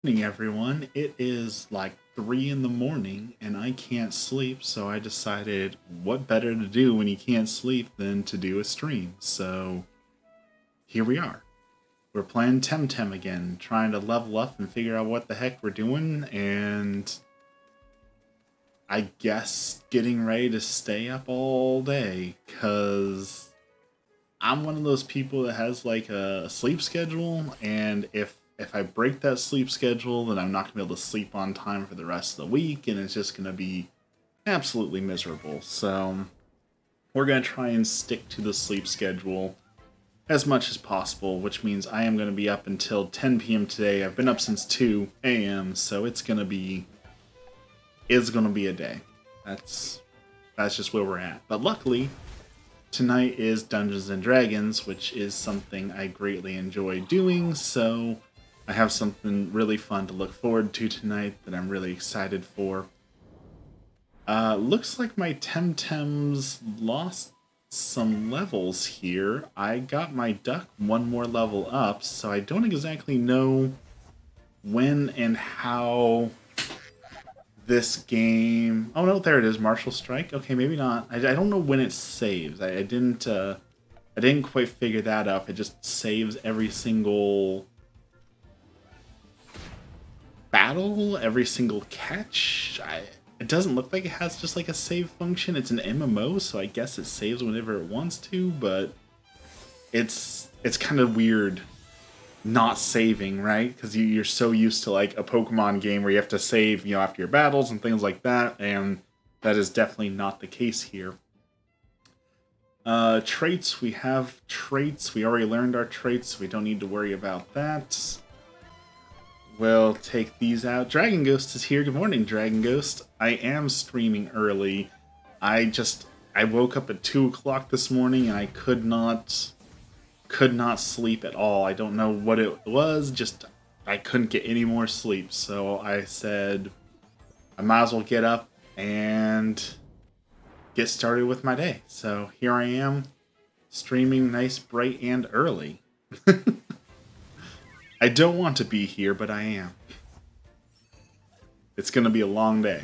Morning, everyone. It is like 3 in the morning and I can't sleep, so I decided what better to do when you can't sleep than to do a stream. So here we are. We're playing TemTem again, trying to level up and figure out what the heck we're doing, and I guess getting ready to stay up all day, because I'm one of those people that has like a sleep schedule, and if I break that sleep schedule, then I'm not going to be able to sleep on time for the rest of the week, and it's just going to be absolutely miserable. So we're going to try and stick to the sleep schedule as much as possible, which means I am going to be up until 10 p.m. today. I've been up since 2 a.m., so it's going to be a day. That's just where we're at. But luckily, tonight is Dungeons and Dragons, which is something I greatly enjoy doing, so I have something really fun to look forward to tonight that I'm really excited for. Looks like my Temtems lost some levels here. I got my duck one more level up, so I don't exactly know when and how this game... Oh no, there it is, Martial Strike. Okay, maybe not. I don't know when it saves. I didn't quite figure that out. It just saves every single battle, every single catch. It doesn't look like it has just like a save function. It's an MMO, so I guess it saves whenever it wants to, but it's kind of weird not saving, right? Because you're so used to like a Pokemon game where you have to save, after your battles and things like that, and that is definitely not the case here. Traits, we have traits. We already learned our traits, so we don't need to worry about that. We'll take these out. Dragon Ghost is here. Good morning, Dragon Ghost. I am streaming early. I woke up at 2 o'clock this morning and I could not sleep at all. I don't know what it was, just I couldn't get any more sleep. So I said I might as well get up and get started with my day. So here I am, streaming nice, bright, and early. I don't want to be here, but I am. It's going to be a long day.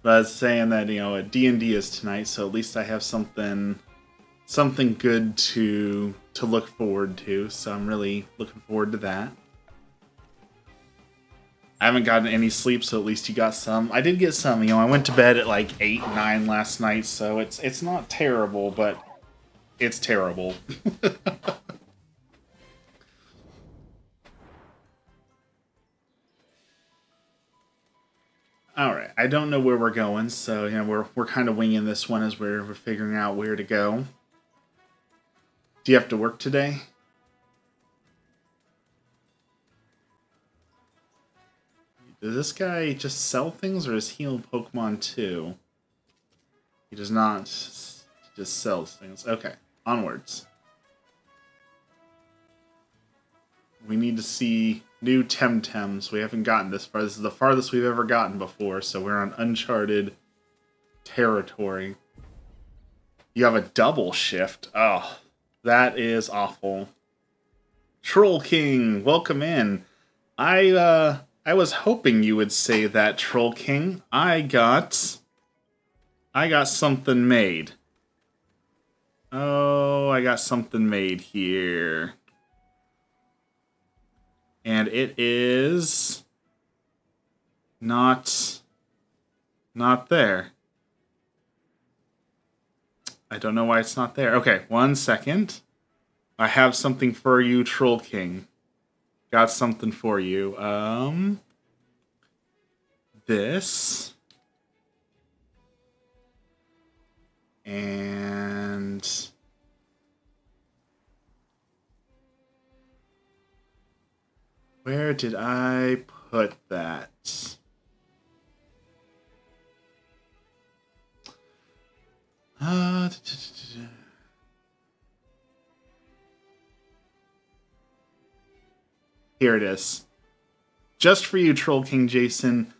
But I was saying that, D&D is tonight, so at least I have something good to look forward to, so I'm really looking forward to that. I haven't gotten any sleep, so at least you got some. I did get some, I went to bed at like 8, 9 last night, so it's not terrible, but it's terrible. Alright, I don't know where we're going, so we're kind of winging this one as we're figuring out where to go. Do you have to work today? Does this guy just sell things, or does he own Pokemon too? He does not. He just sells things. Okay, onwards. We need to see new TemTems. We haven't gotten this far. This is the farthest we've ever gotten before, so we're on uncharted territory. You have a double shift. Oh, that is awful. Troll King, welcome in. I was hoping you would say that, Troll King. I got something made. Oh, I got something made here. And it is not there. I don't know why it's not there. Okay, 1 second. I have something for you, Troll King. Got something for you. This. And where did I put that? Here it is. Just for you, Troll King Jason.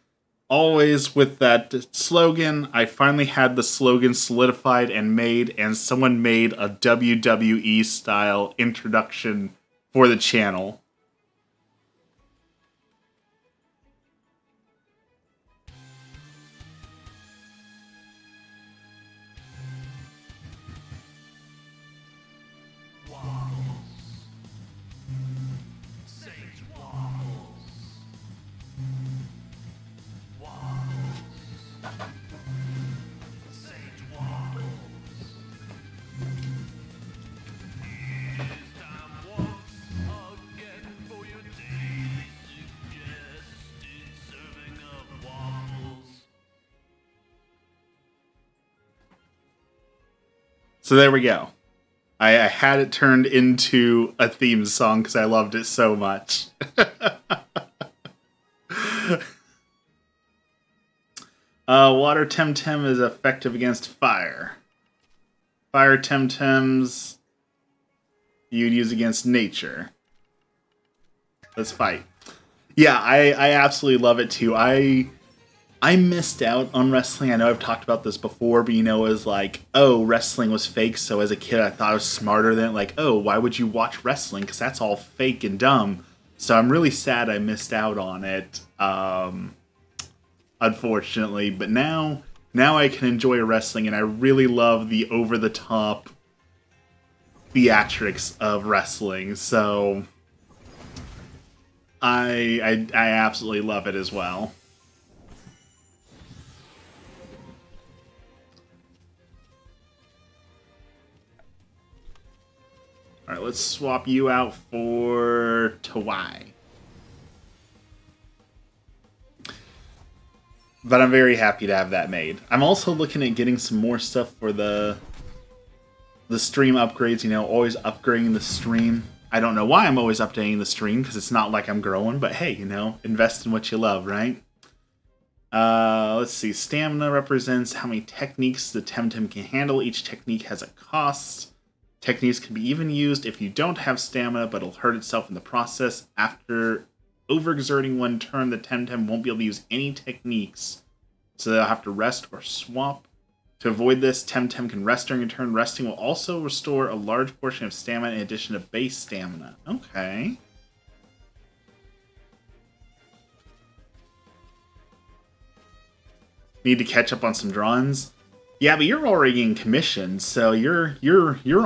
Always with that slogan. I finally had the slogan solidified and made, and someone made a WWE style introduction for the channel. So there we go. I had it turned into a theme song because I loved it so much. Water TemTem is effective against fire. Fire TemTems you'd use against nature. Let's fight. Yeah, I absolutely love it too. I missed out on wrestling. I know I've talked about this before, but it was like, oh, wrestling was fake. So as a kid, I thought I was smarter than it. Like, oh, why would you watch wrestling? Because that's all fake and dumb. So I'm really sad I missed out on it, unfortunately. But now I can enjoy wrestling, and I really love the over-the-top theatrics of wrestling. So I absolutely love it as well. Alright, let's swap you out for Tawai. But I'm very happy to have that made. I'm also looking at getting some more stuff for the stream upgrades, always upgrading the stream. I don't know why I'm always updating the stream, because it's not like I'm growing, but hey, invest in what you love, right? Let's see, stamina represents how many techniques the TemTem can handle. Each technique has a cost. Techniques can be even used if you don't have stamina, but it'll hurt itself in the process. After overexerting one turn, the TemTem won't be able to use any techniques, so they'll have to rest or swap. To avoid this, TemTem can rest during a turn. Resting will also restore a large portion of stamina in addition to base stamina. Okay. Need to catch up on some drawings. Yeah, but you're already in commission, so you're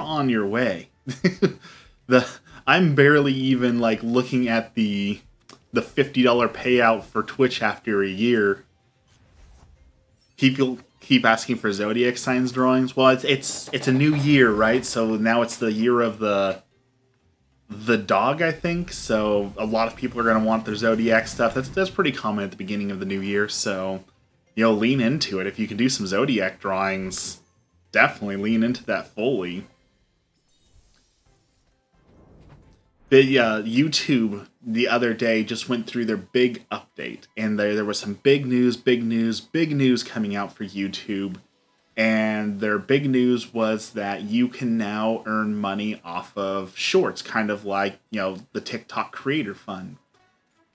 on your way. I'm barely even like looking at the $50 payout for Twitch after a year. People keep asking for zodiac signs drawings. Well, it's a new year, right? So now it's the year of the dog, I think. So a lot of people are gonna want their zodiac stuff. That's pretty common at the beginning of the new year. So lean into it. If you can do some zodiac drawings, definitely lean into that fully. But yeah, YouTube the other day just went through their big update, and there was some big news coming out for YouTube. And their big news was that you can now earn money off of shorts, kind of like, the TikTok Creator Fund.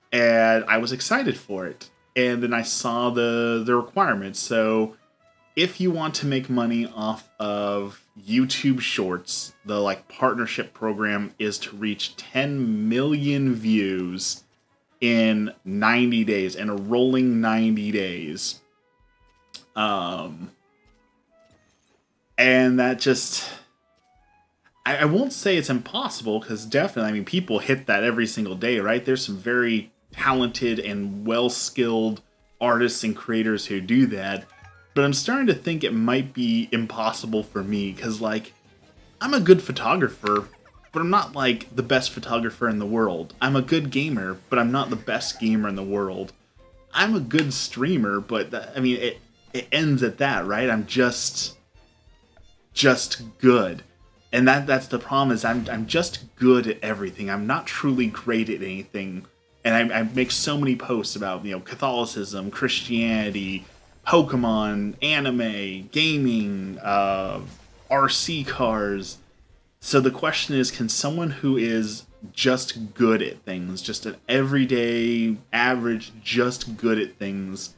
And I was excited for it. And then I saw the requirements. So if you want to make money off of YouTube Shorts, the partnership program is to reach 10 million views in 90 days, in a rolling 90 days. And that just, I won't say it's impossible, because definitely, people hit that every single day, right? There's some very talented and well-skilled artists and creators who do that. But I'm starting to think it might be impossible for me, because, I'm a good photographer, but I'm not, the best photographer in the world. I'm a good gamer, but I'm not the best gamer in the world. I'm a good streamer, but, it ends at that, right? I'm just good. And that's the problem, is I'm just good at everything. I'm not truly great at anything. And I make so many posts about, Catholicism, Christianity, Pokemon, anime, gaming, RC cars. So the question is, can someone who is just good at things, just an everyday, average, just good at things,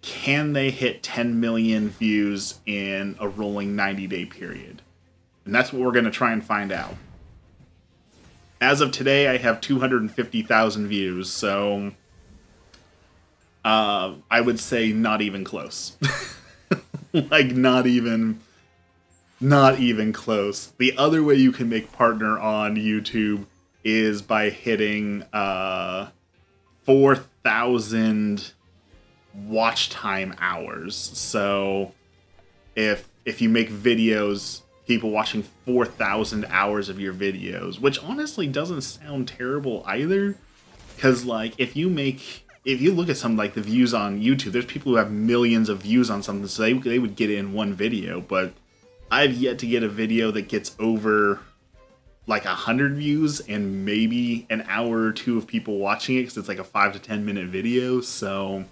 can they hit 10 million views in a rolling 90-day period? And that's what we're going to try and find out. As of today, I have 250,000 views, so I would say not even close. Not even close. The other way you can make partner on YouTube is by hitting 4,000 watch time hours. So if you make videos, people watching 4,000 hours of your videos, which honestly doesn't sound terrible either, because if you look at some the views on YouTube, there's people who have millions of views on something, so they would get it in one video. But I've yet to get a video that gets over like 100 views and maybe an hour or two of people watching it, because it's like a 5 to 10 minute video. So,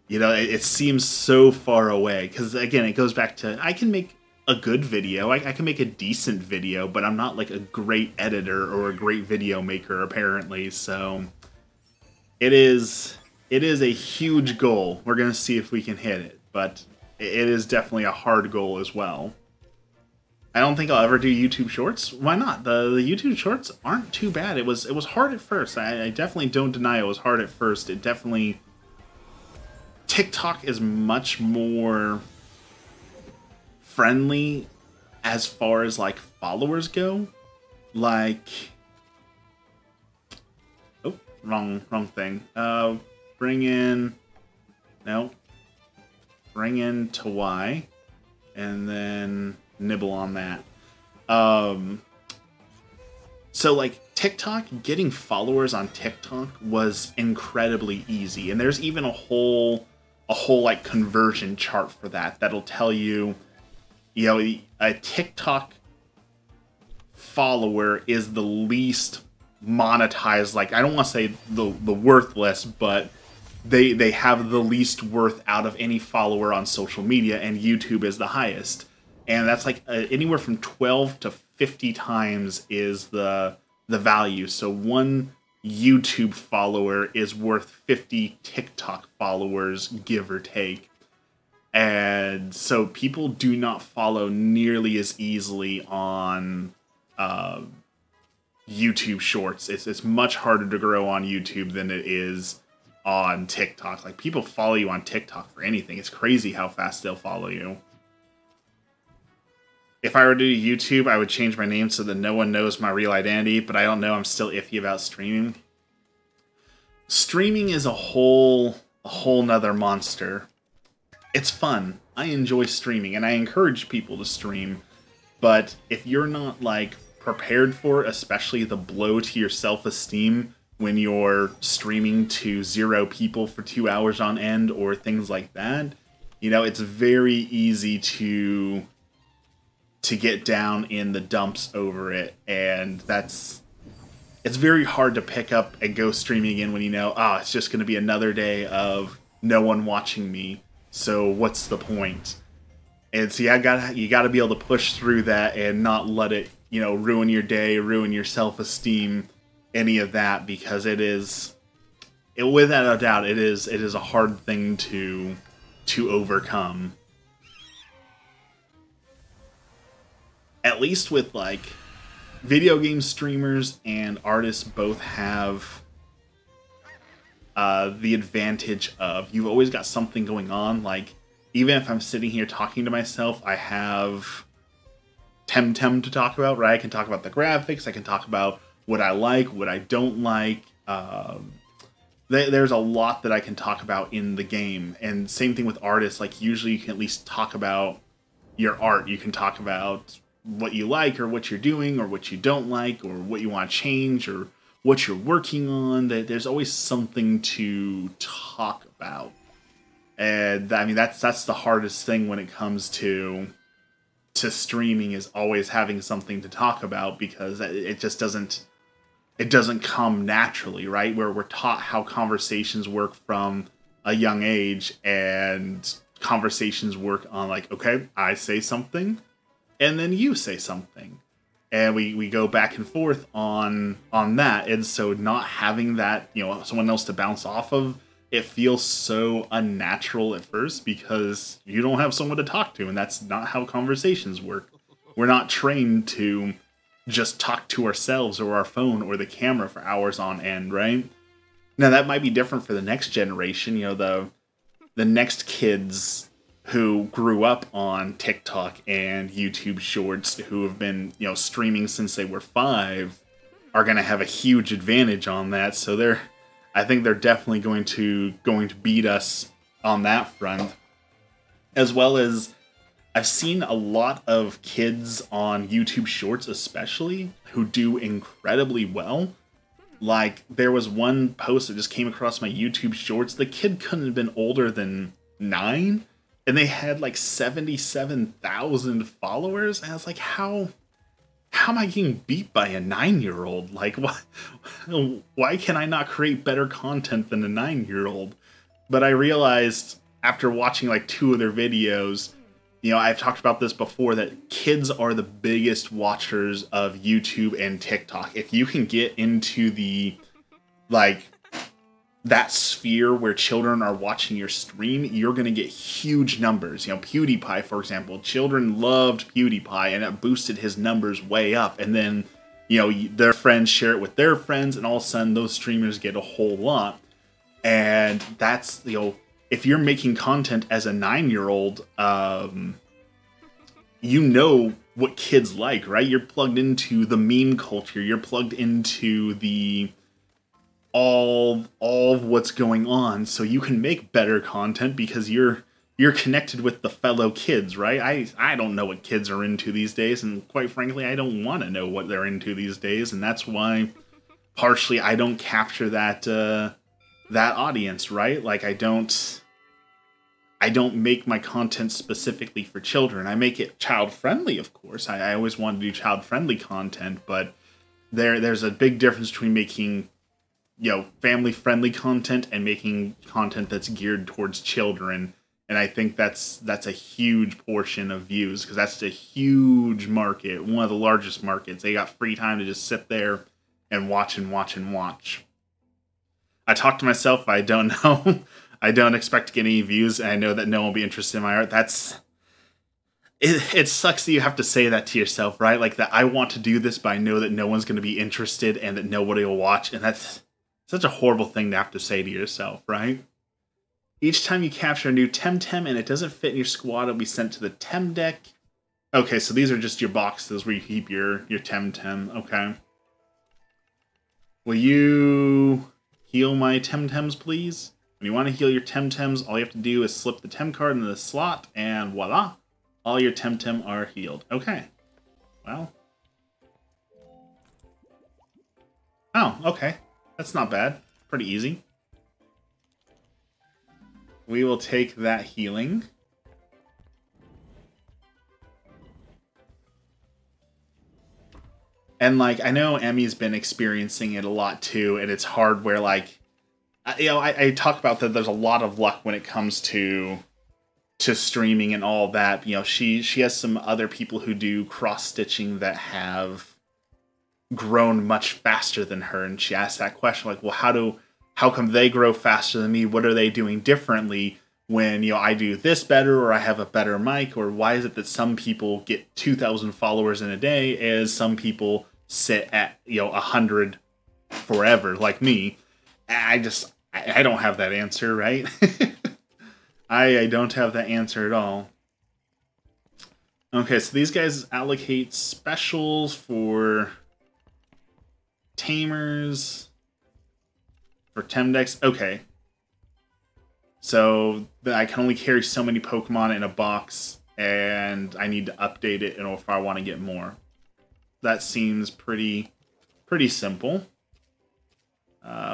you know, it seems so far away, because again, it goes back to, I can make a good video, I can make a decent video, but I'm not like a great editor or a great video maker apparently. So it is a huge goal. We're gonna see if we can hit it, but it is definitely a hard goal as well. I don't think I'll ever do YouTube Shorts. Why not? The YouTube Shorts aren't too bad. It was hard at first. I definitely don't deny it was hard at first. It definitely... TikTok is much more friendly as far as like followers go. Like... Oh, wrong thing. Bring in... No. Bring in to Y. And then... nibble on that. So like TikTok, getting followers on TikTok was incredibly easy, and there's even a whole like conversion chart for that that'll tell you, you know, a TikTok follower is the least monetized. Like, I don't want to say the worthless, but they have the least worth out of any follower on social media, and YouTube is the highest. And that's like anywhere from 12 to 50 times is the value. So one YouTube follower is worth 50 TikTok followers, give or take. And so people do not follow nearly as easily on YouTube Shorts. It's much harder to grow on YouTube than it is on TikTok. Like, people follow you on TikTok for anything. It's crazy how fast they'll follow you. If I were to do YouTube, I would change my name so that no one knows my real identity, but I don't know. I'm still iffy about streaming. Streaming is a whole nother monster. It's fun. I enjoy streaming, and I encourage people to stream. But if you're not, like, prepared for it, especially the blow to your self-esteem when you're streaming to 0 people for 2 hours on end or things like that, you know, it's very easy to get down in the dumps over it, and it's very hard to pick up and go streaming again when you know, it's just going to be another day of no one watching me, so what's the point? And so you gotta be able to push through that and not let it, you know, ruin your day, ruin your self-esteem, any of that, because without a doubt, it is a hard thing to overcome. At least with, like, video game streamers and artists both have the advantage of, you've always got something going on. Like, even if I'm sitting here talking to myself, I have TemTem to talk about, right? I can talk about the graphics, I can talk about what I like, what I don't like. There's a lot that I can talk about in the game. And same thing with artists. Like, usually you can at least talk about your art. You can talk about what you like, or what you're doing, or what you don't like, or what you want to change, or what you're working on. There's always something to talk about. And I mean, that's the hardest thing when it comes to streaming, is always having something to talk about, because it just doesn't come naturally, right? Where we're taught how conversations work from a young age, and conversations work on, like, okay, I say something, and then you say something, and we go back and forth on that. And so not having that, you know, someone else to bounce off of, it feels so unnatural at first, because you don't have someone to talk to, and that's not how conversations work. We're not trained to just talk to ourselves or our phone or the camera for hours on end, right? Now, that might be different for the next generation, you know, the next kids who grew up on TikTok and YouTube Shorts, who have been, you know, streaming since they were 5, are going to have a huge advantage on that. So I think they're definitely going to beat us on that front. As well as, I've seen a lot of kids on YouTube Shorts especially who do incredibly well. Like, there was one post that just came across my YouTube Shorts. The kid couldn't have been older than 9, and they had like 77,000 followers. And I was like, how am I getting beat by a 9-year-old? Like, why can I not create better content than a 9-year-old? But I realized after watching like 2 of their videos, you know, I've talked about this before, that kids are the biggest watchers of YouTube and TikTok. If you can get into the, like, that sphere where children are watching your stream, you're going to get huge numbers. You know, PewDiePie, for example, children loved PewDiePie and it boosted his numbers way up. And then, you know, their friends share it with their friends, and all of a sudden those streamers get a whole lot. And that's, you know, if you're making content as a 9-year-old, you know what kids like, right? You're plugged into the meme culture. You're plugged into the all of what's going on, so you can make better content because you're connected with the fellow kids, right? I don't know what kids are into these days, and quite frankly, I don't want to know what they're into these days, and that's why partially I don't capture that that audience, right? Like I don't make my content specifically for children. I make it child friendly, of course. I always want to do child friendly content, but there's a big difference between making, you know, family friendly content and making content that's geared towards children. And I think that's a huge portion of views, because that's a huge market, one of the largest markets. They got free time to just sit there and watch and watch and watch. I talk to myself, I don't know. I don't expect to get any views, and I know that no one will be interested in my art. It sucks that you have to say that to yourself, right? Like that I want to do this, but I know that no one's going to be interested and that nobody will watch. And that's such a horrible thing to have to say to yourself, right? Each time you capture a new TemTem and it doesn't fit in your squad, it'll be sent to the Tem deck. Okay, so these are just your boxes where you keep your TemTem. Okay. Will you heal my TemTems, please? When you want to heal your TemTems, all you have to do is slip the Tem card into the slot, and voila! All your TemTem are healed. Okay. Well. Oh, okay. That's not bad. Pretty easy. We will take that healing. And, like, I know Emmy's been experiencing it a lot, too, and it's hard where, like, you know, I talk about that there's a lot of luck when it comes to streaming and all that. You know, she has some other people who do cross-stitching that have grown much faster than her, and she asked that question, like, well, how come they grow faster than me? What are they doing differently when, you know, I do this better, or I have a better mic, or why is it that some people get 2,000 followers in a day as some people sit at, you know, 100 forever, like me? I don't have that answer, right? I don't have that answer at all. Okay, so these guys allocate specials for tamers, for Tem decks. Okay. So I can only carry so many Pokemon in a box, and I need to update it if I want to get more. That seems pretty simple.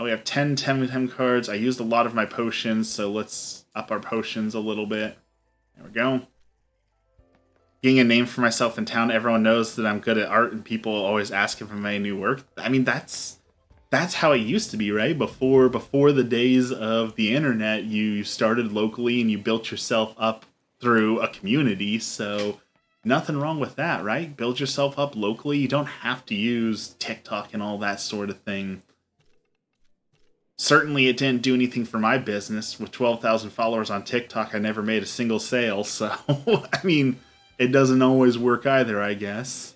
We have 10 TemTem cards. I used a lot of my potions, so let's up our potions a little bit. There we go. Getting a name for myself in town. Everyone knows that I'm good at art, and people always ask if I made new work. I mean, that's how it used to be, right? Before the days of the internet, you started locally and you built yourself up through a community, so nothing wrong with that, right? Build yourself up locally. You don't have to use TikTok and all that sort of thing. Certainly, it didn't do anything for my business. With 12,000 followers on TikTok, I never made a single sale, so, I mean, it doesn't always work either, I guess.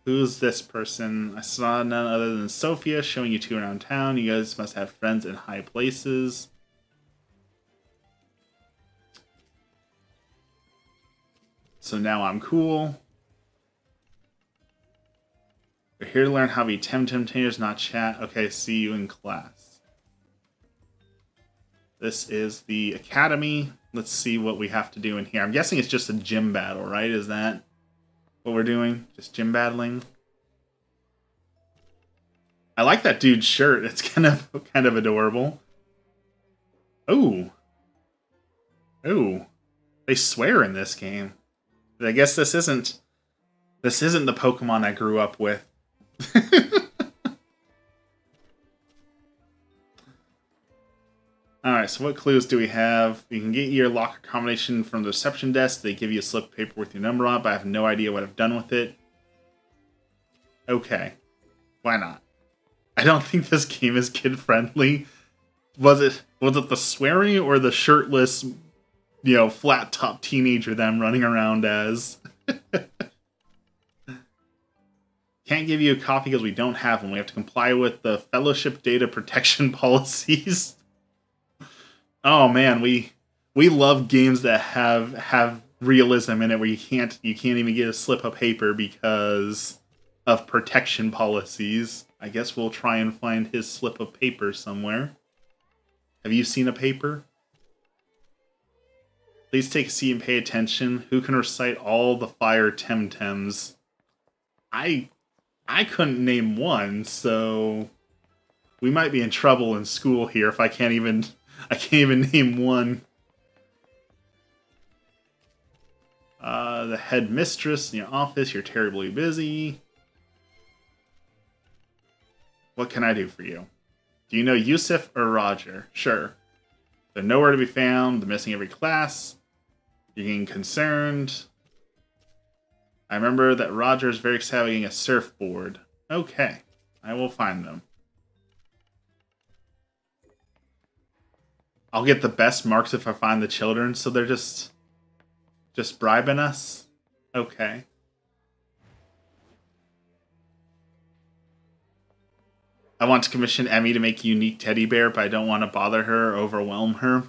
Who's this person? I saw none other than Sophia showing you two around town. You guys must have friends in high places. So now I'm cool. We're here to learn how to be TemTem, not chat. Okay, see you in class. This is the academy. Let's see what we have to do in here. I'm guessing it's just a gym battle, right? Is that what we're doing? Just gym battling? I like that dude's shirt. It's kind of adorable. Ooh. Ooh. They swear in this game. I guess this isn't the Pokemon I grew up with. Alright, so what clues do we have? You can get your locker combination from the reception desk. They give you a slip of paper with your number on it, but I have no idea what I've done with it. Okay. Why not? I don't think this game is kid-friendly. Was it the swearing or the shirtless, flat-top teenager that I'm running around as? Can't give you a copy because we don't have one. We have to comply with the Fellowship data protection policies. Oh man, we love games that have realism in it where you can't even get a slip of paper because of protection policies. I guess we'll try and find his slip of paper somewhere. Have you seen a paper? Please take a seat and pay attention. Who can recite all the fire TemTems? I couldn't name one, so we might be in trouble in school here if I can't even name one. The headmistress in your office, you're terribly busy. What can I do for you? Do you know Yusuf or Roger? Sure. They're nowhere to be found. They're missing every class. You're getting concerned. I remember that Roger is very excited about getting a surfboard. Okay. I will find them. I'll get the best marks if I find the children, so they're just bribing us? Okay. I want to commission Emmy to make a unique teddy bear, but I don't want to bother her or overwhelm her.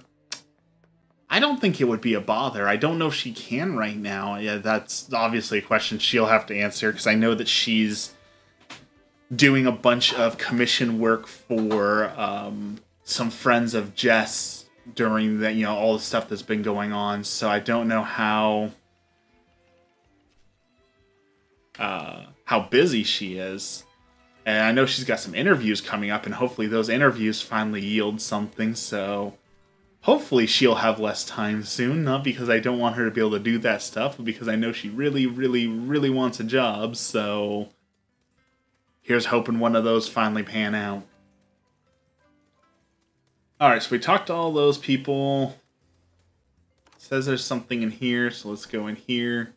I don't think it would be a bother. I don't know if she can right now. Yeah, that's obviously a question she'll have to answer, because I know that she's doing a bunch of commission work for some friends of Jess during the, all the stuff that's been going on. So I don't know how busy she is. And I know she's got some interviews coming up, and hopefully those interviews finally yield something, so hopefully she'll have less time soon, not because I don't want her to be able to do that stuff, but because I know she really, really, really wants a job, so here's hoping one of those finally pan out. Alright, so we talked to all those people. It says there's something in here, so let's go in here.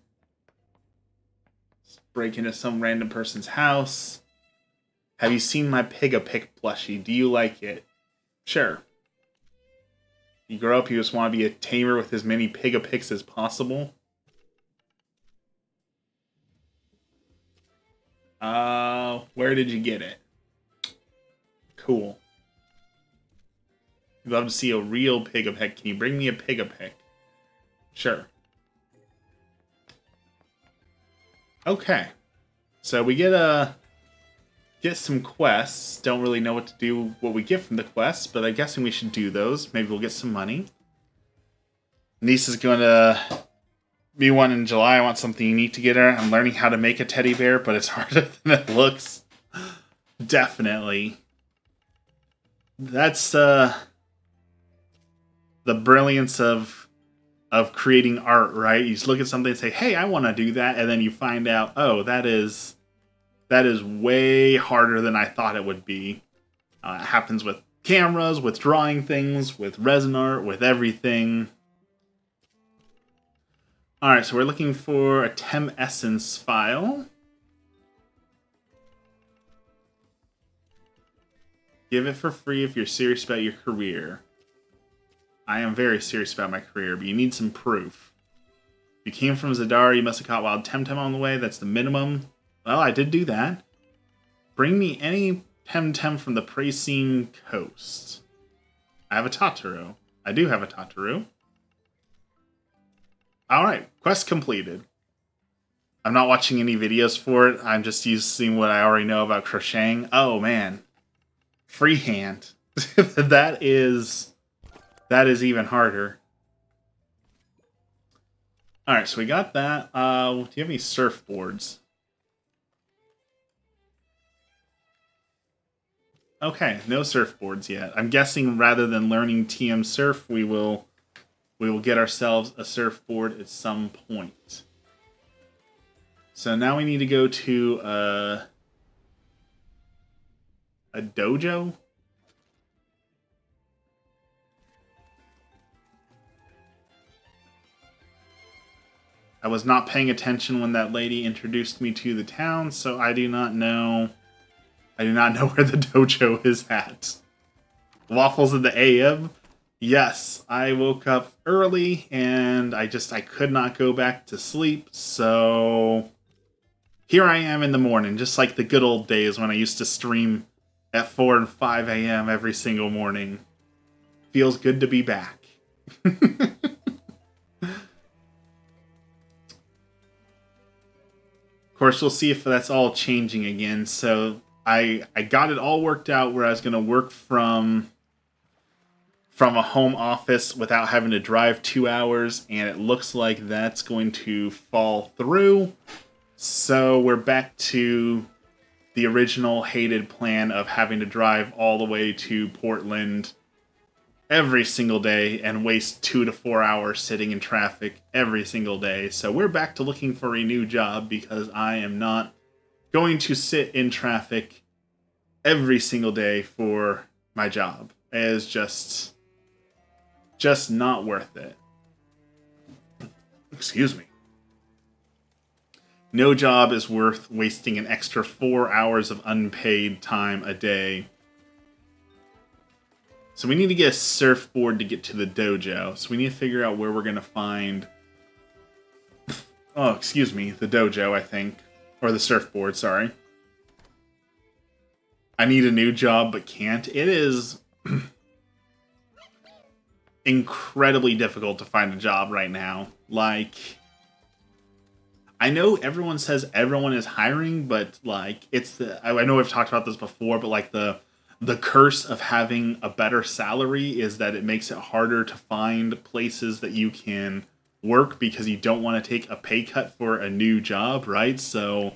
Let's break into some random person's house. Have you seen my Pig-a-Pick plushie? Do you like it? Sure. You grow up, you just want to be a tamer with as many Pig-a-Picks as possible? Where did you get it? Cool. I'd love to see a real Pig-a-Pick. Can you bring me a Pig-a-Pick? Sure. Okay. So we get some quests. Don't really know what to do, what we get from the quests, but I'm guessing we should do those. Maybe we'll get some money. Niece is going to be one in July. I want something unique to get her. I'm learning how to make a teddy bear, but it's harder than it looks. Definitely. That's the brilliance of creating art, right? You just look at something and say, hey, I want to do that, and then you find out, oh, that is way harder than I thought it would be. It happens with cameras, with drawing things, with resin art, with everything. Alright, so we're looking for a Tem Essence file. Give it for free if you're serious about your career. I am very serious about my career, but you need some proof. If you came from Zadar, you must have caught wild TemTem on the way. That's the minimum. Well, I did do that. Bring me any TemTem from the Pracine Coast. I have a Tataru. I do have a Tataru. Alright, quest completed. I'm not watching any videos for it. I'm just using what I already know about crocheting. Oh, man. Freehand. That is even harder. Alright, so we got that. Do you have any surfboards? Okay, no surfboards yet. I'm guessing rather than learning TM surf, we will get ourselves a surfboard at some point. So now we need to go to a dojo. I was not paying attention when that lady introduced me to the town, so I do not know. I do not know where the dojo is at. Waffles in the AM? Yes, I woke up early and I could not go back to sleep, so here I am in the morning, just like the good old days when I used to stream at 4 and 5 a.m. every single morning. Feels good to be back. Of course, we'll see if that's all changing again. So I got it all worked out where I was going to work from a home office without having to drive 2 hours, and it looks like that's going to fall through. So we're back to the original hated plan of having to drive all the way to Portland every single day and waste 2 to 4 hours sitting in traffic every single day. So we're back to looking for a new job because I am not going to sit in traffic every single day for my job. It is just not worth it. Excuse me. No job is worth wasting an extra 4 hours of unpaid time a day. So we need to get a surfboard to get to the dojo. So we need to figure out where we're going to find... Oh, excuse me. The dojo, I think. Or the surfboard, sorry. I need a new job, but can't. It is incredibly difficult to find a job right now. Like, I know everyone says everyone is hiring, but like, it's the... I know we've talked about this before, but like the curse of having a better salary is that it makes it harder to find places that you can work because you don't want to take a pay cut for a new job, right? So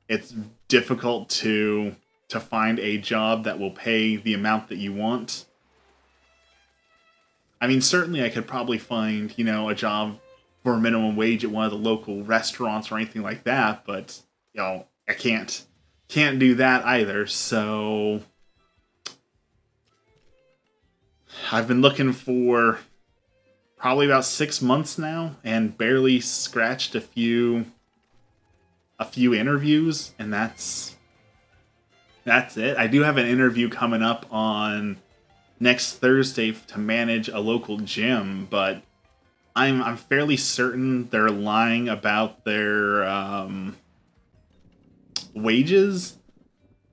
it's difficult to find a job that will pay the amount that you want. I mean, certainly I could probably find, you know, a job for a minimum wage at one of the local restaurants or anything like that, but, you know, I can't do that either, so I've been looking for probably about 6 months now and barely scratched a few interviews, and that's it. I do have an interview coming up on next Thursday to manage a local gym, but I'm fairly certain they're lying about their wages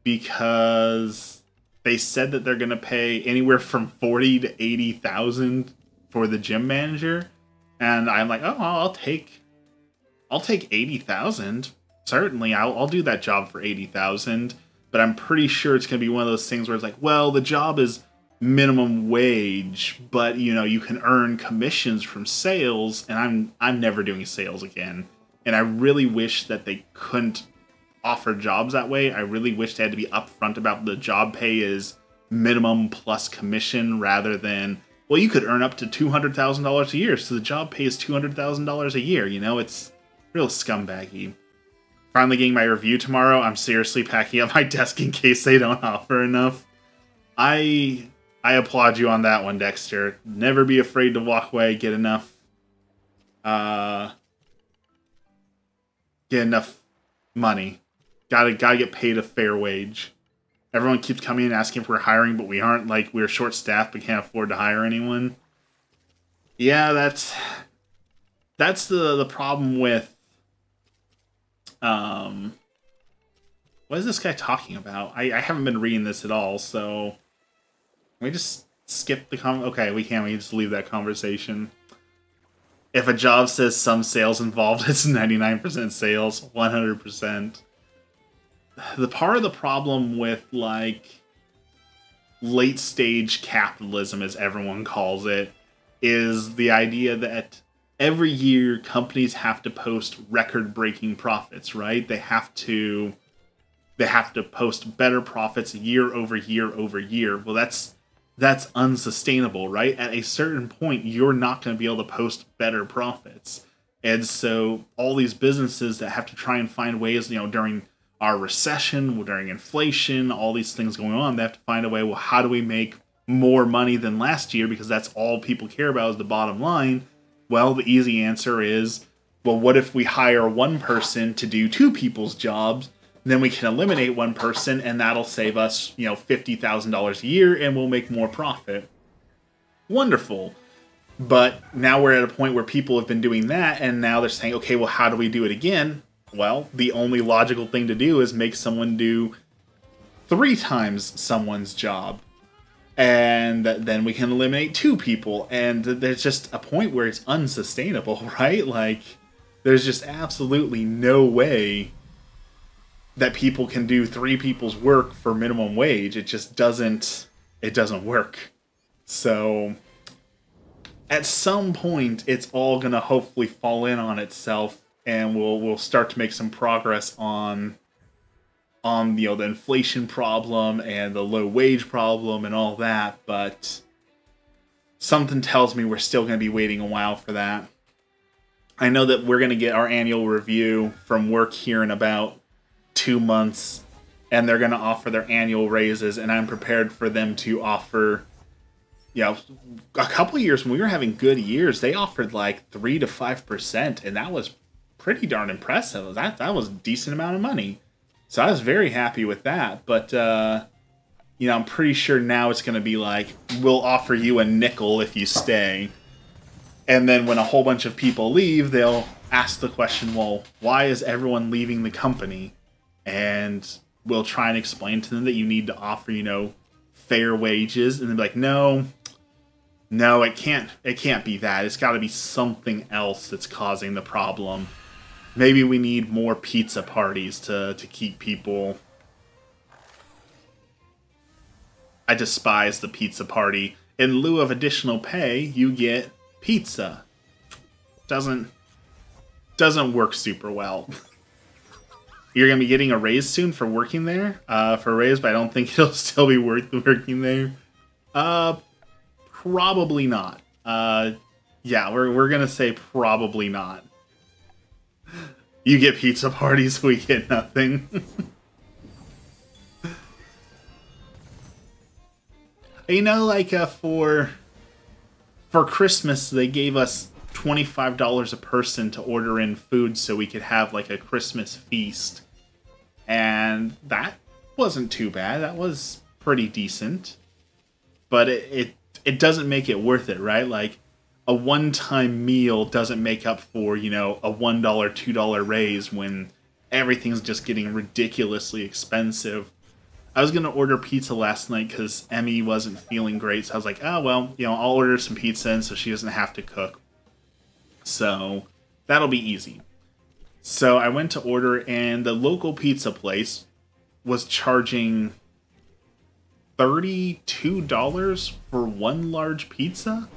because they said that they're going to pay anywhere from 40 to 80,000 for the gym manager, and I'm like, oh, I'll take 80,000. Certainly, I'll do that job for 80,000. But I'm pretty sure it's going to be one of those things where it's like, well, the job is minimum wage, but you know, you can earn commissions from sales, and I'm never doing sales again. And I really wish that they couldn't offer jobs that way. I really wish they had to be upfront about the job pay is minimum plus commission rather than, well, you could earn up to $200,000 a year, so the job pay is $200,000 a year. You know, it's real scumbaggy. Finally getting my review tomorrow. I'm seriously packing up my desk in case they don't offer enough. I applaud you on that one, Dexter. Never be afraid to walk away, get enough money. Gotta get paid a fair wage. Everyone keeps coming and asking if we're hiring, but we aren't. Like, we're short-staffed but can't afford to hire anyone. Yeah, that's the problem with what is this guy talking about? I haven't been reading this at all, so can we just skip the okay, we can just leave that conversation. If a job says some sales involved, it's 99% sales, 100%. The part of the problem with, like, late stage capitalism, as everyone calls it, is the idea that every year companies have to post record-breaking profits, right? They have to they have to post better profits year over year over year. Well, that's unsustainable, right? At a certain point, you're not going to be able to post better profits. And so all these businesses that have to try and find ways, during our recession, during inflation, all these things going on, they have to find a way, well, how do we make more money than last year? Because that's all people care about is the bottom line. Well, the easy answer is, well, what if we hire one person to do two people's jobs? Then we can eliminate one person, and that'll save us, $50,000 a year, and we'll make more profit. Wonderful. But now we're at a point where people have been doing that, and now they're saying, okay, well, how do we do it again? Well, the only logical thing to do is make someone do 3 times someone's job. And then we can eliminate 2 people. And there's just a point where it's unsustainable, right? Like, there's just absolutely no way that people can do 3 people's work for minimum wage. It just doesn't work. So at some point, it's all gonna hopefully fall in on itself, and we'll start to make some progress on the inflation problem and the low wage problem and all that. But something tells me we're still gonna be waiting a while for that. I know that we're gonna get our annual review from work here in about 2 months, and they're gonna offer their annual raises, and I'm prepared for them to offer. A couple of years when we were having good years, they offered like 3 to 5%, and that was pretty darn impressive. That was a decent amount of money, so I was very happy with that. But I'm pretty sure now it's going to be like, we'll offer you a nickel if you stay, and then when a whole bunch of people leave, they'll ask the question, well, why is everyone leaving the company? And we'll try and explain to them that you need to offer, fair wages, and they'll be like, no, it can't be that. It's got to be something else that's causing the problem. Maybe we need more pizza parties to keep people. I despise the pizza party. In lieu of additional pay, you get pizza. Doesn't work super well. You're going to be getting a raise soon for working there, for a raise, but I don't think it'll still be worth working there. Probably not. Yeah, we're going to say probably not. You get pizza parties, we get nothing. For Christmas, they gave us $25 a person to order in food so we could have like a Christmas feast. And that wasn't too bad. That was pretty decent. But it doesn't make it worth it, right? Like, a one-time meal doesn't make up for, a $1, $2 raise when everything's just getting ridiculously expensive. I was going to order pizza last night because Emmy wasn't feeling great, so I was like, oh, well, I'll order some pizza and so she doesn't have to cook. So that'll be easy. So I went to order, and the local pizza place was charging $32 for one large pizza.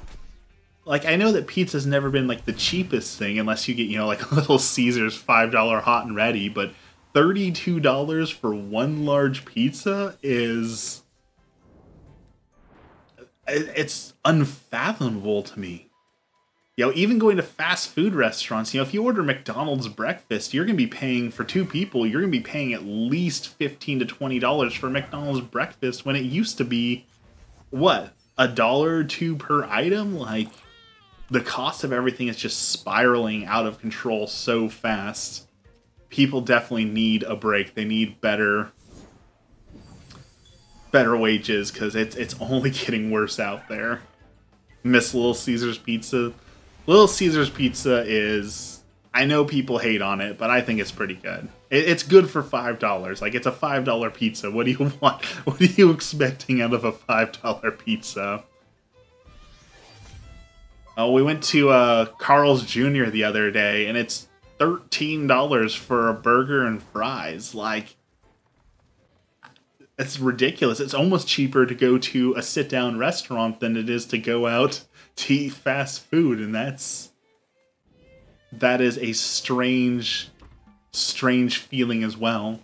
Like, I know that pizza's never been like the cheapest thing unless you get, like a Little Caesars $5 hot and ready, but $32 for one large pizza is... it's unfathomable to me. Even going to fast food restaurants, if you order McDonald's breakfast, you're going to be paying for 2 people, you're going to be paying at least $15 to $20 for McDonald's breakfast when it used to be, what, $1 or $2 per item? Like, the cost of everything is just spiraling out of control so fast. People definitely need a break. They need better wages, because it's only getting worse out there. Miss Little Caesars Pizza. Little Caesars Pizza is... I know people hate on it, but I think it's pretty good. It's good for $5. Like, it's a $5 pizza. What do you want? What are you expecting out of a $5 pizza? We went to Carl's Jr. the other day, and it's $13 for a burger and fries. Like, it's ridiculous. It's almost cheaper to go to a sit-down restaurant than it is to go out to eat fast food, and that is a strange feeling as well.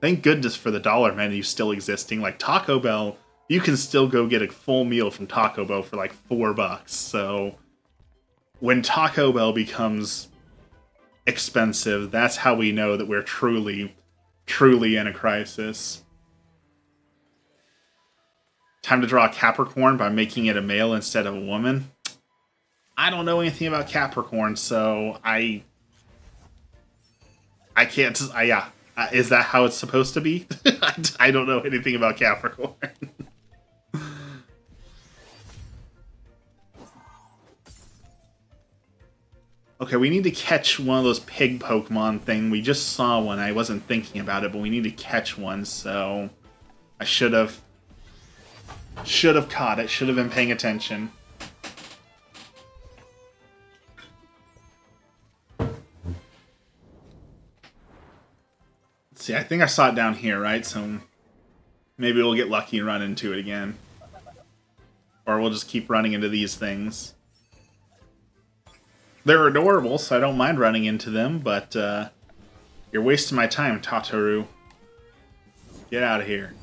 Thank goodness for the dollar menu still existing. Like Taco Bell, you can still go get a full meal from Taco Bell for like $4. So when Taco Bell becomes expensive, that's how we know that we're truly in a crisis. Time to draw a Capricorn by making it a male instead of a woman. I don't know anything about Capricorn, so I can't. Yeah, is that how it's supposed to be? I don't know anything about Capricorn. Okay, we need to catch one of those pig Pokemon thing. We just saw one. I wasn't thinking about it, but we need to catch one, so I should have caught it. Should have been paying attention. Let's see, I think I saw it down here, right? So maybe we'll get lucky and run into it again. Or we'll just keep running into these things. They're adorable, so I don't mind running into them, but you're wasting my time, Tataru. Get out of here.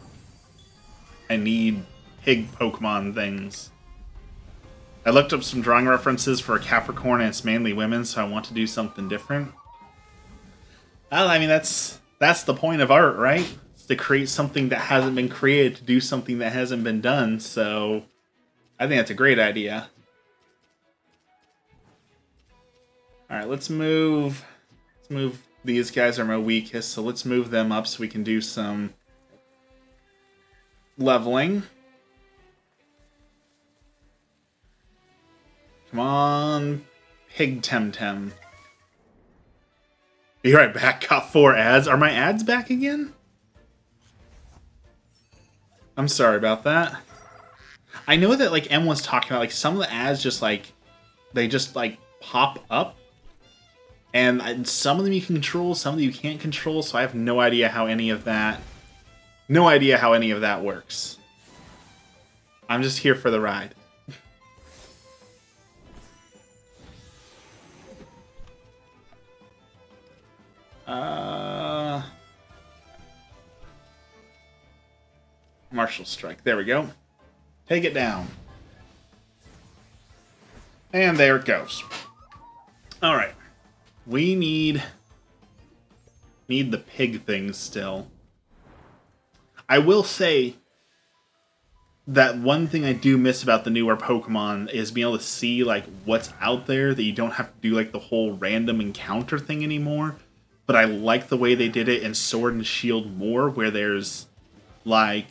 I need pig Pokemon things. I looked up some drawing references for a Capricorn, and it's mainly women, so I want to do something different. Well, I mean, that's the point of art, right? It's to create something that hasn't been created, to do something that hasn't been done, so I think that's a great idea. Alright, let's move these guys are my weakest, so let's move them up so we can do some leveling. Come on, Pig TemTem. Be right back, got 4 ads. Are my ads back again? I'm sorry about that. I know that like M was talking about like some of the ads just like they just like pop up. And some of them you can control, some of them you can't control, so I have no idea how any of that works. I'm just here for the ride. Martial Strike. There we go. Take it down. And there it goes. Alright. We need the pig things still. I will say that one thing I do miss about the newer Pokemon is being able to see like what's out there, that you don't have to do like the whole random encounter thing anymore. But I like the way they did it in Sword and Shield more, where there's like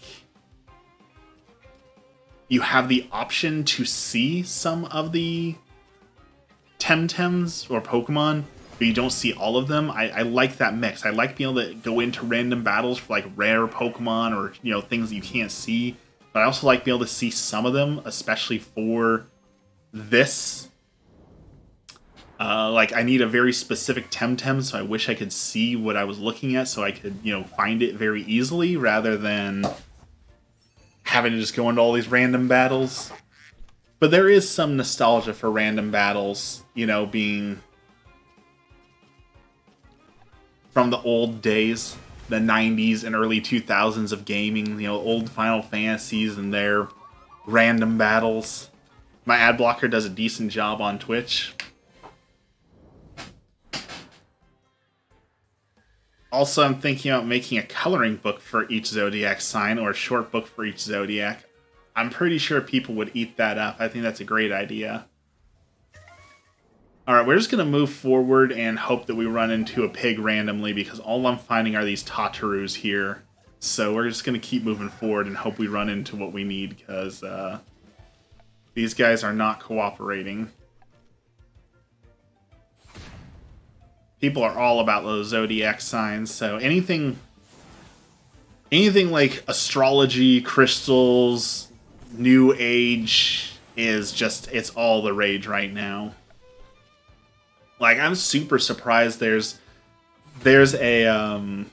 you have the option to see some of the TemTems or Pokemon, but you don't see all of them. I like that mix. I like being able to go into random battles for like rare Pokemon or, you know, things that you can't see. But I also like being able to see some of them, especially for this. Like I need a very specific TemTem, so I wish I could see what I was looking at so I could, you know, find it very easily rather than having to just go into all these random battles. But there is some nostalgia for random battles, you know, being from the old days, the 90s and early 2000s of gaming, you know, old Final Fantasies and their random battles. My ad blocker does a decent job on Twitch. Also, I'm thinking about making a coloring book for each zodiac sign, or a short book for each zodiac. I'm pretty sure people would eat that up. I think that's a great idea. Alright, we're just going to move forward and hope that we run into a pig randomly, because all I'm finding are these Tatarus here. So we're just going to keep moving forward and hope we run into what we need, because these guys are not cooperating. People are all about those zodiac signs, so anything like astrology, crystals, New Age is just, it's all the rage right now. Like, I'm super surprised there's a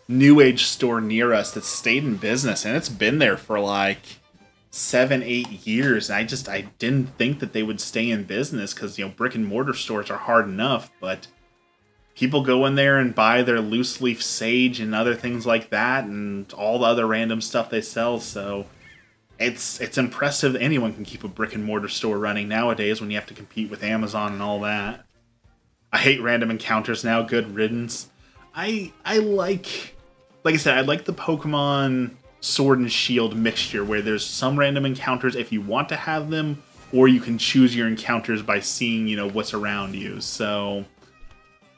New Age store near us that stayed in business, and it's been there for like 7-8 years, and I didn't think that they would stay in business, because, you know, brick and mortar stores are hard enough, but people go in there and buy their loose leaf sage and other things like that, and all the other random stuff they sell. So it's impressive that anyone can keep a brick and mortar store running nowadays when you have to compete with Amazon and all that. I hate random encounters now. Good riddance. I like I said, I like the Pokemon Sword and Shield mixture where there's some random encounters if you want to have them, or you can choose your encounters by seeing, you know, what's around you. So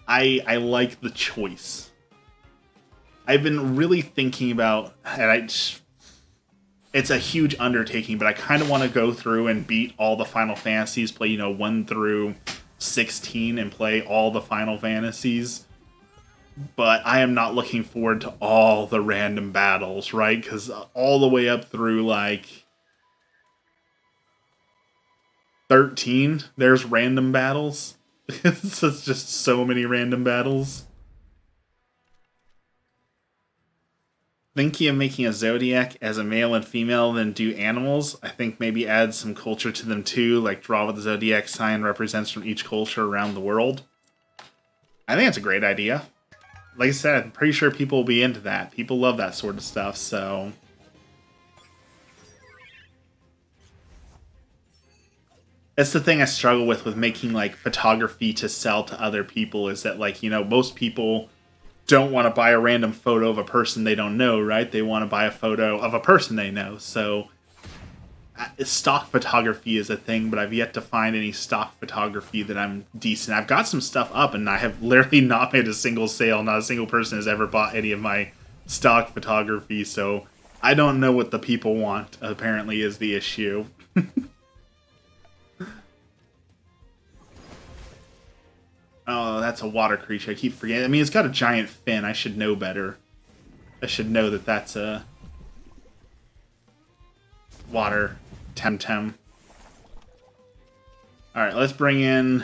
I like the choice. I've been really thinking about, and it's a huge undertaking, but I kind of want to go through and beat all the Final Fantasies, play, you know, 1 through 16 and play all the Final Fantasies. But I am not looking forward to all the random battles, right? Because all the way up through, like, 13, there's random battles. It's just so many random battles. Thinking of making a Zodiac as a male and female, then do animals. I think maybe add some culture to them too, like draw what the Zodiac sign represents from each culture around the world. I think it's a great idea. Like I said, I'm pretty sure people will be into that. People love that sort of stuff, so... That's the thing I struggle with making, like, photography to sell to other people, is that, like, you know, most people don't want to buy a random photo of a person they don't know, right? They want to buy a photo of a person they know, so... Stock photography is a thing, but I've yet to find any stock photography that I'm decent. I've got some stuff up, and I have literally not made a single sale. Not a single person has ever bought any of my stock photography, so I don't know what the people want, apparently, is the issue. Oh, that's a water creature. I keep forgetting. I mean, it's got a giant fin. I should know better. I should know that that's a water TemTem. Alright, let's bring in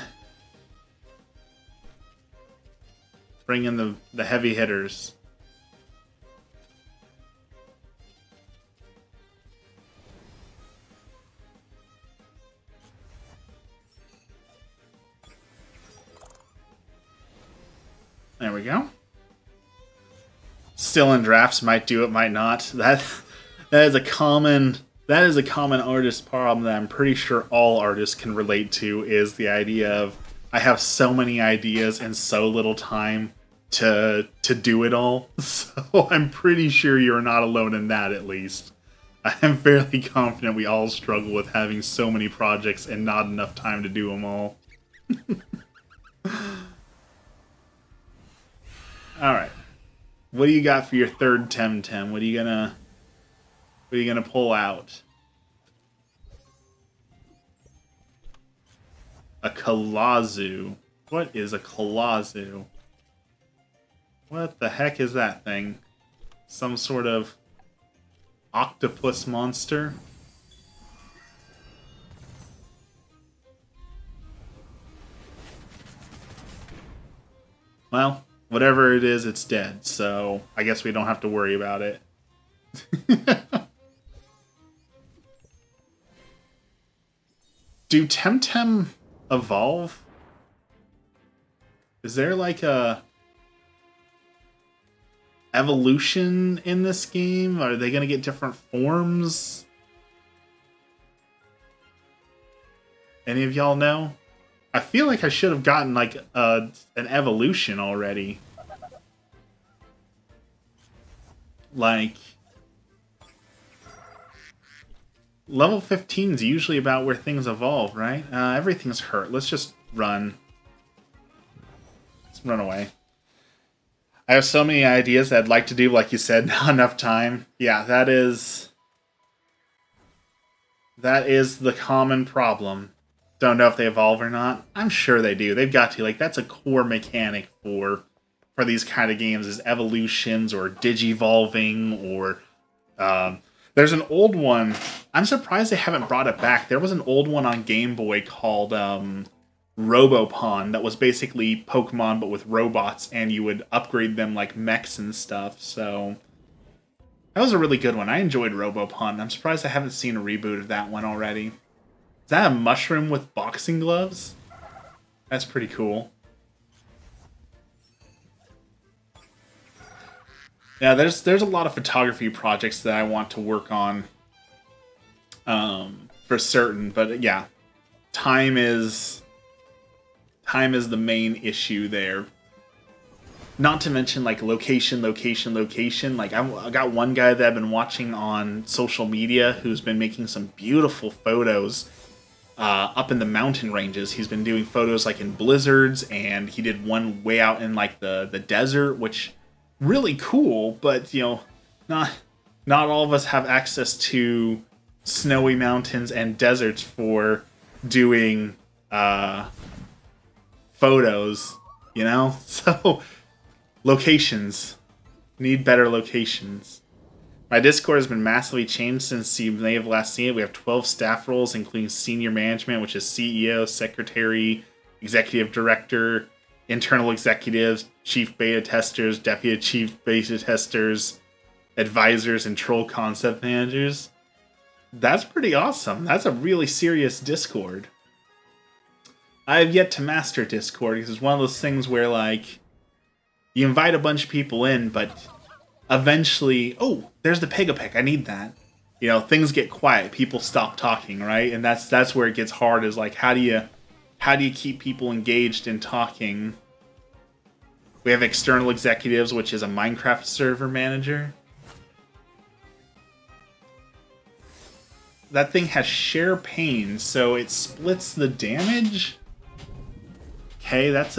the heavy hitters. There we go. Still in drafts, might do it, might not. That is a common artist problem that I'm pretty sure all artists can relate to, is the idea of, I have so many ideas and so little time to do it all. So I'm pretty sure you're not alone in that, at least. I'm fairly confident we all struggle with having so many projects and not enough time to do them all. Alright. What do you got for your third TemTem? What are you gonna pull out? A Kalazu. What is a Kalazu? What the heck is that thing? Some sort of octopus monster? Well, whatever it is, it's dead, so I guess we don't have to worry about it. Do TemTem evolve? Is there like a evolution in this game? Are they gonna get different forms? Any of y'all know? I feel like I should have gotten like an evolution already. Like, level 15 is usually about where things evolve, right? Everything's hurt. Let's just run. Let's run away. I have so many ideas that I'd like to do, like you said, not enough time. Yeah, that is the common problem. Don't know if they evolve or not. I'm sure they do. They've got to. Like, that's a core mechanic for these kind of games, is evolutions or digivolving, or there's an old one. I'm surprised they haven't brought it back. There was an old one on Game Boy called Robopon that was basically Pokemon but with robots, and you would upgrade them like mechs and stuff. So that was a really good one. I enjoyed Robopon. I'm surprised I haven't seen a reboot of that one already. Is that a mushroom with boxing gloves? That's pretty cool. Yeah, there's a lot of photography projects that I want to work on, for certain. But yeah, time is the main issue there. Not to mention like location. Like I got one guy that I've been watching on social media who's been making some beautiful photos up in the mountain ranges. He's been doing photos like in blizzards, and he did one way out in like the desert, which really cool. But you know, not all of us have access to snowy mountains and deserts for doing photos. You know, so locations, need better locations. My Discord has been massively changed since you may have last seen it. We have 12 staff roles, including senior management, which is CEO, secretary, executive director, internal executives, chief beta testers, deputy chief beta testers, advisors, and troll concept managers. That's pretty awesome. That's a really serious Discord. I have yet to master Discord because it's one of those things where, like, you invite a bunch of people in, but eventually, oh, there's the Pegapec. I need that. You know, things get quiet. People stop talking, right? And that's where it gets hard. Is like, how do you keep people engaged in talking? We have external executives, which is a Minecraft server manager. That thing has share pain, so it splits the damage. Okay, that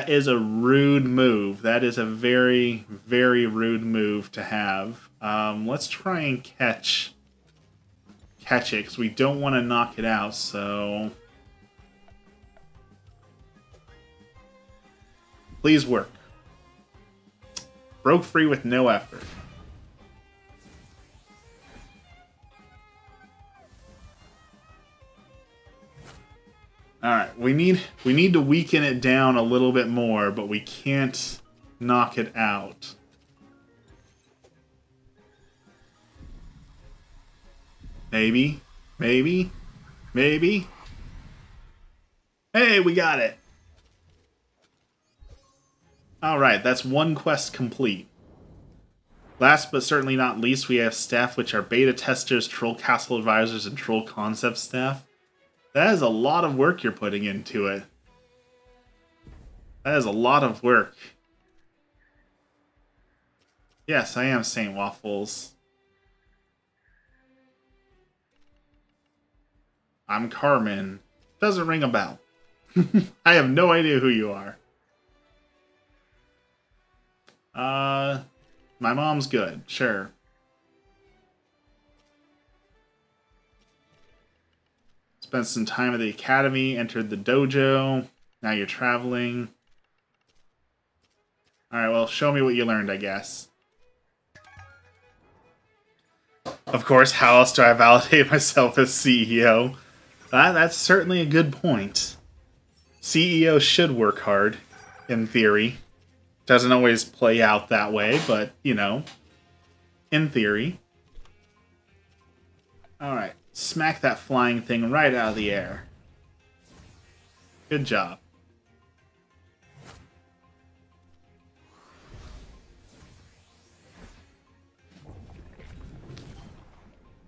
is a rude move. That is a very, very rude move to have. Let's try and catch it, because we don't want to knock it out, so... Please work. Broke free with no effort. Alright, we need to weaken it down a little bit more, but we can't knock it out. Maybe. Maybe. Maybe. Hey, we got it! Alright, that's one quest complete. Last but certainly not least, we have staff, which are beta testers, troll castle advisors, and troll concept staff. That is a lot of work you're putting into it. That is a lot of work. Yes, I am Saint Waffles. I'm Carmen. Doesn't ring a bell. I have no idea who you are. My mom's good, sure. Spent some time at the academy, entered the dojo. Now you're traveling. Alright, well, show me what you learned, I guess. Of course, how else do I validate myself as CEO? That's certainly a good point. CEO should work hard, in theory. Doesn't always play out that way, but, you know, in theory. Alright. Smack that flying thing right out of the air. Good job.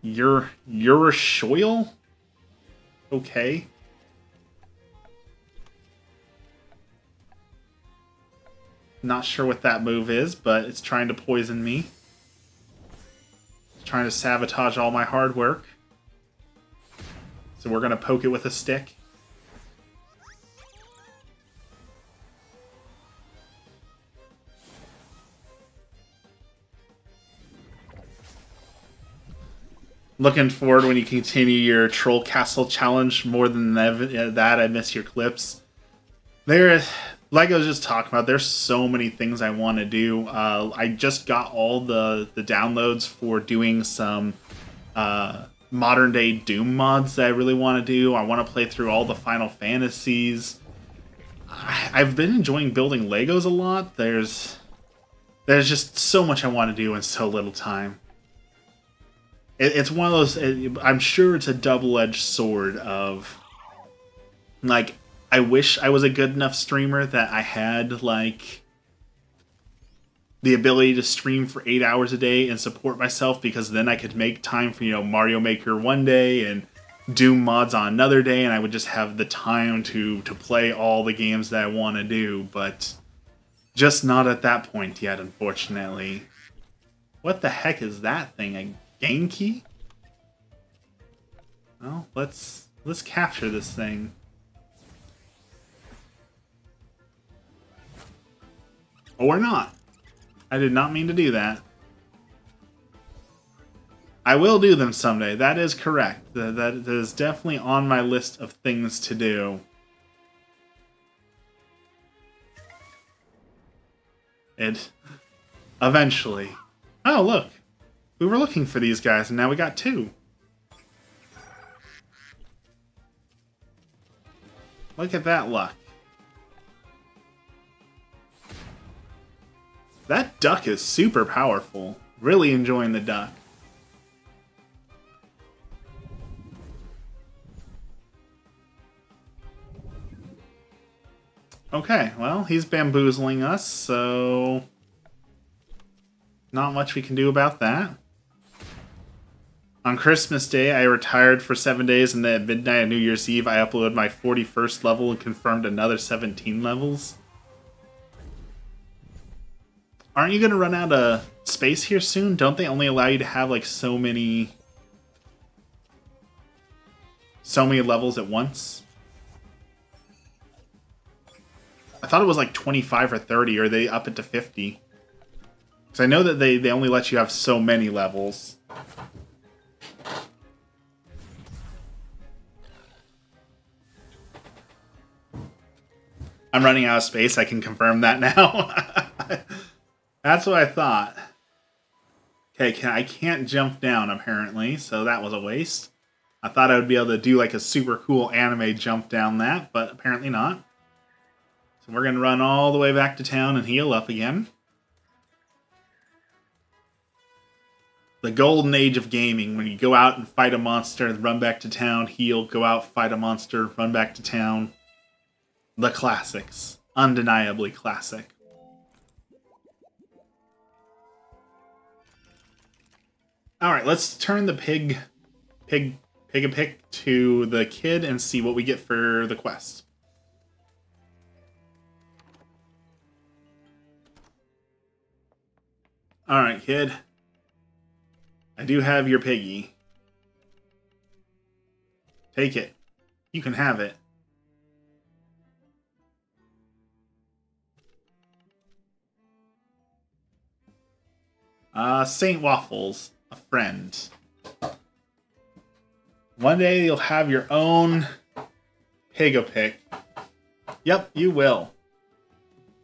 You're a shoil? Okay. Not sure what that move is, but it's trying to poison me. It's trying to sabotage all my hard work. So we're going to poke it with a stick. Looking forward when you continue your Troll Castle challenge. More than that, I miss your clips. Like I was just talking about, there's so many things I want to do. I just got all the downloads for doing some... modern day Doom mods that I really want to do. I want to play through all the Final Fantasies. I've been enjoying building Legos a lot. There's just so much I want to do in so little time. It's one of those, I'm sure it's a double-edged sword of, like, I wish I was a good enough streamer that I had, like, the ability to stream for 8 hours a day and support myself, because then I could make time for, Mario Maker one day and Doom mods on another day, and I would just have the time to play all the games that I want to do, but just not at that point yet, unfortunately. What the heck is that thing? A game key? Well, let's capture this thing. Or not. I did not mean to do that. I will do them someday. That is correct. That is definitely on my list of things to do. Eventually. Oh, look. We were looking for these guys, and now we got 2. Look at that luck. That duck is super powerful. Really enjoying the duck. Okay, well, he's bamboozling us, so not much we can do about that. On Christmas Day, I retired for 7 days, and then at midnight on New Year's Eve, I uploaded my 41st level and confirmed another 17 levels. Aren't you going to run out of space here soon? Don't they only allow you to have, like, so many levels at once? I thought it was like 25 or 30, or they up it to 50. Because I know that they only let you have so many levels. I'm running out of space, I can confirm that now. That's what I thought. Okay, I can't jump down, apparently, so that was a waste. I thought I would be able to do like a super cool anime jump down that, but apparently not. So we're going to run all the way back to town and heal up again. The golden age of gaming, when you go out and fight a monster, run back to town, heal, go out, fight a monster, run back to town. The classics. Undeniably classic. Alright, let's turn the pig to the kid and see what we get for the quest. Alright, kid. I do have your piggy. Take it. You can have it. Saint Waffles, a friend. One day you'll have your own pig-a-pick. Yep, you will.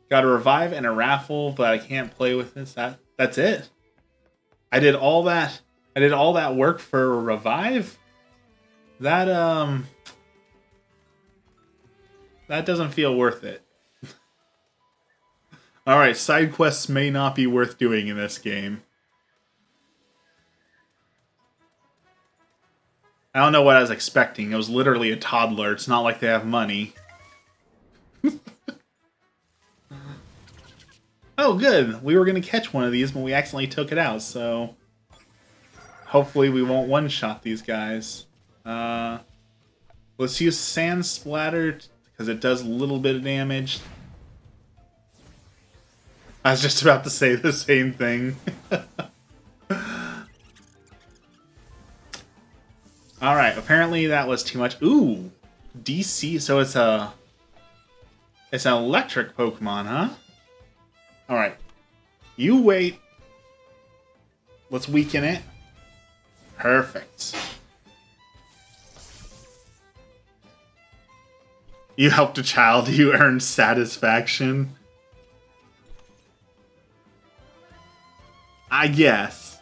Got a revive and a raffle, but I can't play with this. That's it. I did all that work for a revive? That doesn't feel worth it. Alright, side quests may not be worth doing in this game. I don't know what I was expecting. It was literally a toddler. It's not like they have money. Oh, good. We were going to catch one of these, but we accidentally took it out, so hopefully we won't one-shot these guys. Let's use Sand Splatter, because it does a little bit of damage. I was just about to say the same thing. Alright, apparently that was too much. Ooh! DC, so it's an electric Pokemon, huh? Alright. You wait. Let's weaken it. Perfect. You helped a child, you earned satisfaction. I guess.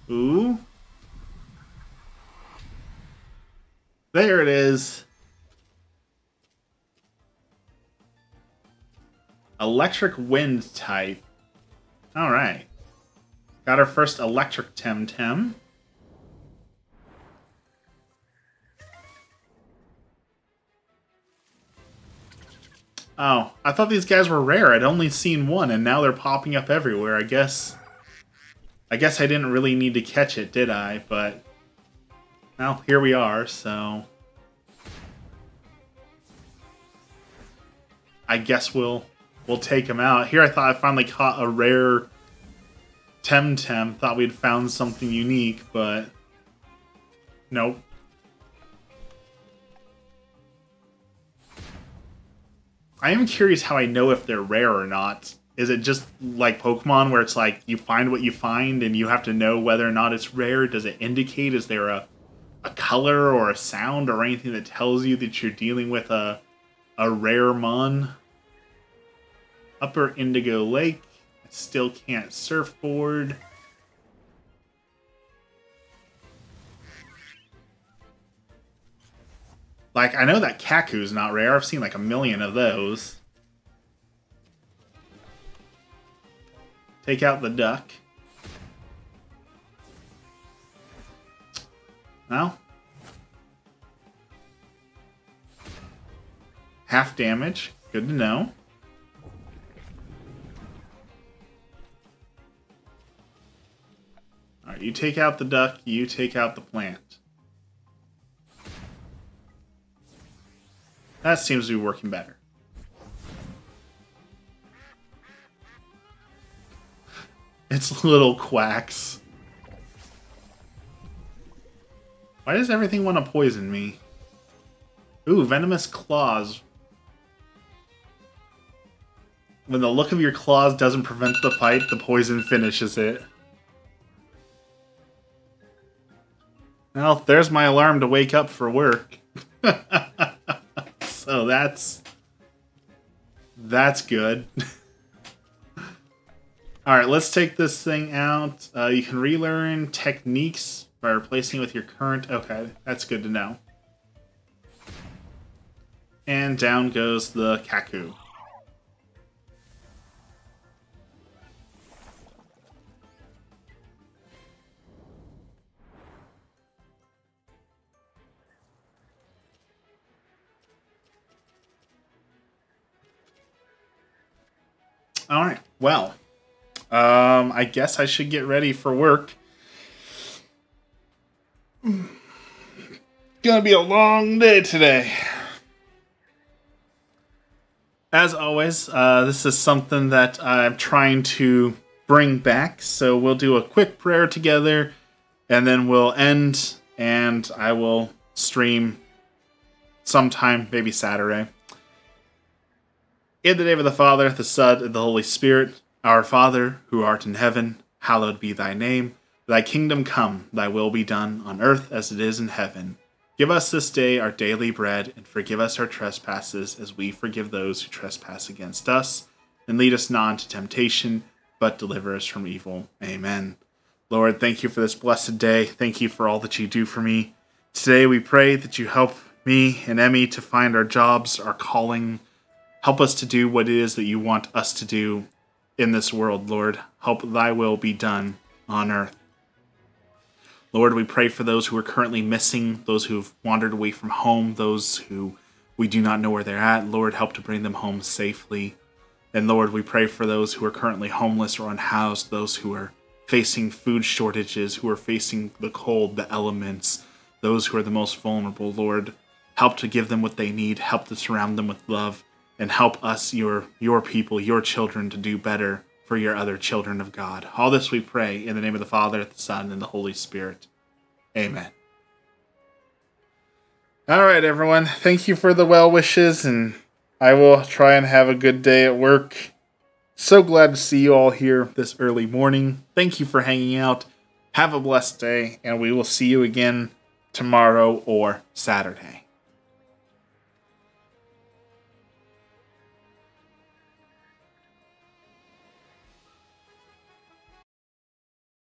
Ooh. There it is. Electric wind type. Alright. Got our first electric TemTem. Oh, I thought these guys were rare. I'd only seen one, and now they're popping up everywhere. I guess I didn't really need to catch it, did I? But, well, here we are, so... I guess we'll take him out. Here I thought I finally caught a rare TemTem. Thought we'd found something unique, but... Nope. I am curious how I know if they're rare or not. Is it just like Pokemon where it's like you find what you find and you have to know whether or not it's rare? Does it indicate, is there a color or a sound or anything that tells you that you're dealing with a rare mon? Upper Indigo Lake. I still can't surfboard. Like, I know that Kaku's not rare. I've seen like a million of those. Take out the duck. Well. Half damage. Good to know. Alright, you take out the duck, you take out the plant. That seems to be working better. It's little quacks. Why does everything want to poison me? Ooh, venomous claws. When the look of your claws doesn't prevent the fight, the poison finishes it. Well, there's my alarm to wake up for work. So that's good. Alright, let's take this thing out. You can relearn techniques by replacing with your current... Okay, that's good to know. And down goes the Kaku. Alright, well... I guess I should get ready for work. Gonna be a long day today. As always, this is something that I'm trying to bring back, so we'll do a quick prayer together, and then we'll end, and I will stream sometime, maybe Saturday. In the name of the Father, the Son, and the Holy Spirit. Our Father, who art in heaven, hallowed be thy name. Thy kingdom come, thy will be done, on earth as it is in heaven. Give us this day our daily bread, and forgive us our trespasses, as we forgive those who trespass against us. And lead us not into temptation, but deliver us from evil. Amen. Lord, thank you for this blessed day. Thank you for all that you do for me. Today we pray that you help me and Emmy to find our jobs, our calling. Help us to do what it is that you want us to do in this world, Lord. Help thy will be done on earth. Lord, we pray for those who are currently missing, those who've wandered away from home, those who we do not know where they're at. Lord, help to bring them home safely. And Lord, we pray for those who are currently homeless or unhoused, those who are facing food shortages, who are facing the cold, the elements, those who are the most vulnerable. Lord, help to give them what they need, help to surround them with love, and help us, your people, your children, to do better for your other children of God. All this we pray in the name of the Father, the Son, and the Holy Spirit. Amen. All right, everyone. Thank you for the well wishes, and I will try and have a good day at work. So glad to see you all here this early morning. Thank you for hanging out. Have a blessed day, and we will see you again tomorrow or Saturday.